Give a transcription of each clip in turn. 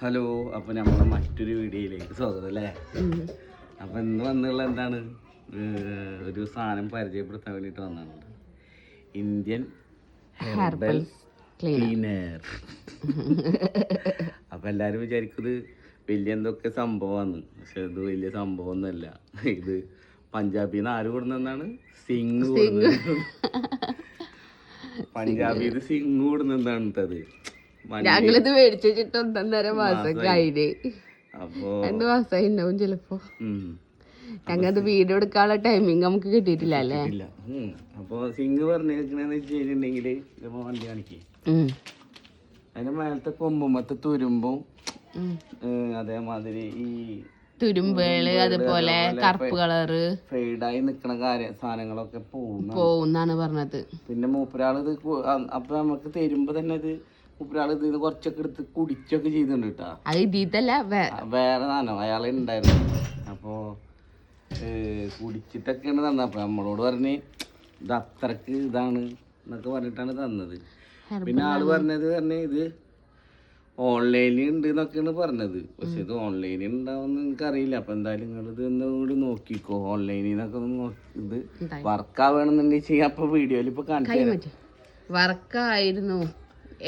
Hello, അപ്പോൾ നമ്മളെ മറ്റൊരു വീഡിയോയിലേക്ക് സ്വാഗതം അല്ലേ. അപ്പോൾ ഇന്ന് വന്നുള്ള എന്താണ്, ഒരു സാധനം പരിചയപ്പെടുത്താൻ വേണ്ടിയിട്ട് വന്നിട്ടുണ്ട്. Indian herbal cleaner. അപ്പോൾ എല്ലാവരും വിചാരിക്കുന്നത് വലിയ എന്തൊക്കെ സംഭവമാണ്, പക്ഷെ ഇത് വലിയ സംഭവമൊന്നുമല്ല. ഇത് പഞ്ചാബിൽ നിന്ന് ആര് കൊടുന്നെന്നാണ്, സിംഗ് കൊടുക്കുന്നത്. പഞ്ചാബിൽ നിന്ന് സിംഗ് കൊടുന്നെന്താണ് അത്. ഞങ്ങളിത് മേടിച്ചു വെച്ചിട്ട് 1.5 മാസം കഴിഞ്ഞ്, രണ്ട് മാസമായി ഉണ്ടാവും ചിലപ്പോ. ഞങ്ങത് വീഡിയോ എടുക്കാനുള്ള ടൈമിങ് നമുക്ക് കിട്ടിയിട്ടില്ല അല്ലേ. അപ്പൊ സിംഗ് പറഞ്ഞിരിക്കണെന്ന് വെച്ചിട്ടുണ്ടെങ്കിൽ വണ്ടി കാണിക്കേ, അതിന്റെ മേലത്തെ കൊമ്പുമത്തെ തുരുമ്പും അതേമാതിരി ഈ തുരുമ്പുകള്, അതുപോലെ കറുപ്പ് കളറ് ഫെയ്ഡായി നിക്കണ സാധനങ്ങളൊക്കെ പോകുന്നാണ് പറഞ്ഞത്. പിന്നെ മൂപ്പരാള് ഇത് അപ്പൊ നമുക്ക് തരുമ്പോ തന്നെ ഇത് മൂപ്പരാള് ഇതിന് കുറച്ചൊക്കെ എടുത്ത് കുടിച്ചൊക്കെ ചെയ്തിട്ടുണ്ട് കേട്ടാ. അത് ഇതല്ല വേറെ സാധനം അയാളെ ഉണ്ടായിരുന്നു. അപ്പോ കുടിച്ചിട്ടൊക്കെയാണ് തന്നത്. അപ്പൊ നമ്മളോട് പറഞ്ഞ് ഇത് അത്രക്ക് ഇതാണ് എന്നൊക്കെ പറഞ്ഞിട്ടാണ് തന്നത്. പിന്നെ ആള് പറഞ്ഞത് ഇത് ഓൺലൈനിൽ ഉണ്ട് എന്നൊക്കെയാണ് പറഞ്ഞത്. പക്ഷെ ഇത് ഓൺലൈനിൽ ഉണ്ടാവുമെന്ന് എനിക്കറിയില്ല. അപ്പൊ എന്തായാലും നിങ്ങൾ ഇത് ഒന്നുകൂടി നോക്കിക്കോ. ഓൺലൈനിൽ നിന്നൊക്കെ ഒന്ന് ഇത് വർക്കാവണമെന്നുണ്ടെങ്കിൽ അപ്പൊ വീഡിയോയിൽ ഇപ്പൊ കാണിച്ചു വർക്കായിരുന്നു.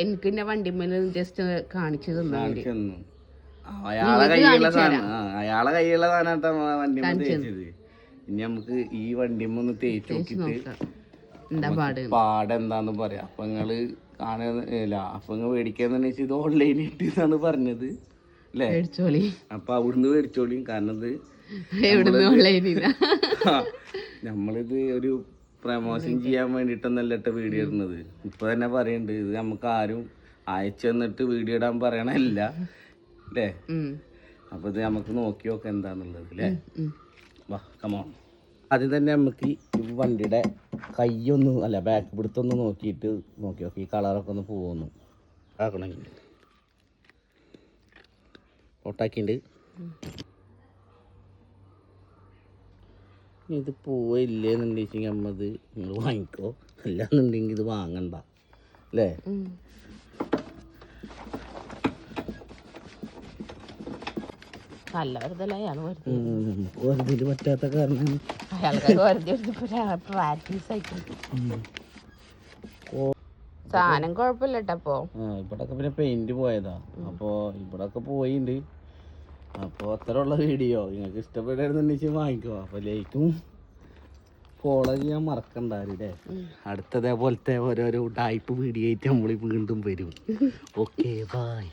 എനിക്ക് എന്റെ വണ്ടിമേല് ജസ്റ്റ് കാണിച്ചു തന്നു. അയാളെ കയ്യുള്ള സാധനട്ടാ വണ്ടിമ തേച്ചത്. ഇനി നമുക്ക് ഈ വണ്ടിമ ഒന്ന് തേച്ച് നോക്കിട്ട് പാടെന്താന്ന് പറയാം. അപ്പൊ നിങ്ങള് കാണുന്നില്ല, അപ്പൊ നിങ്ങൾ മേടിക്കാന്ന് വെച്ചാൽ ഇത് ഓൺലൈനിൽ ഇട്ടാണ് പറഞ്ഞത് അല്ലേ. അപ്പൊ അവിടുന്ന് മേടിച്ചോളിയും. കാരണം ഇത് നമ്മളിത് ഒരു പ്രമോഷൻ ചെയ്യാൻ വേണ്ടിയിട്ടൊന്നല്ല വീഡിയോ ഇടുന്നത്. ഇപ്പൊ തന്നെ പറയുന്നുണ്ട്, ഇത് നമുക്ക് ആരും അയച്ചു തന്നിട്ട് വീഡിയോ ഇടാൻ പറയണല്ല അല്ലേ. അപ്പൊ ഇത് നമുക്ക് നോക്കി നോക്കാം എന്താന്നുള്ളത് അല്ലേ. വാ കമോൺ. ആദ്യം തന്നെ നമുക്ക് ഈ വണ്ടിയുടെ കൈയൊന്ന് അല്ല ബാക്ക് പിടുത്തൊന്ന് നോക്കിയിട്ട് നോക്കി ഈ കളറൊക്കെ ഒന്ന് പോകുന്നു ആക്കണമെങ്കിൽ പൊട്ടാക്കിണ്ട്. ഇത് പോവില്ലേന്നുണ്ടെങ്കിൽ അമ്മത് നിങ്ങൾ വാങ്ങിക്കോ, അല്ലാന്നുണ്ടെങ്കിൽ ഇത് വാങ്ങണ്ട അല്ലേ. വെറുതെ പറ്റാത്ത കാരണം സാധനം കുഴപ്പമില്ല കേട്ടോ. ഇവിടൊക്കെ പിന്നെ പെയിന്റ് പോയതാ. അപ്പൊ ഇവിടൊക്കെ പോയിണ്ട്. അപ്പോൾ അത്രയുള്ള വീഡിയോ നിങ്ങൾക്ക് ഇഷ്ടപ്പെട്ടായിരുന്നുണ്ടെങ്കിൽ വാങ്ങിക്കോ. അപ്പോൾ ലൈക്കും ഫോളോ ചെയ്യാൻ മറക്കണ്ടാവില്ലേ. അടുത്തതേപോലത്തെ ഓരോരോ ടൈപ്പ് വീഡിയോ ആയിട്ട് നമ്മൾ വീണ്ടും വരും. Okay bye.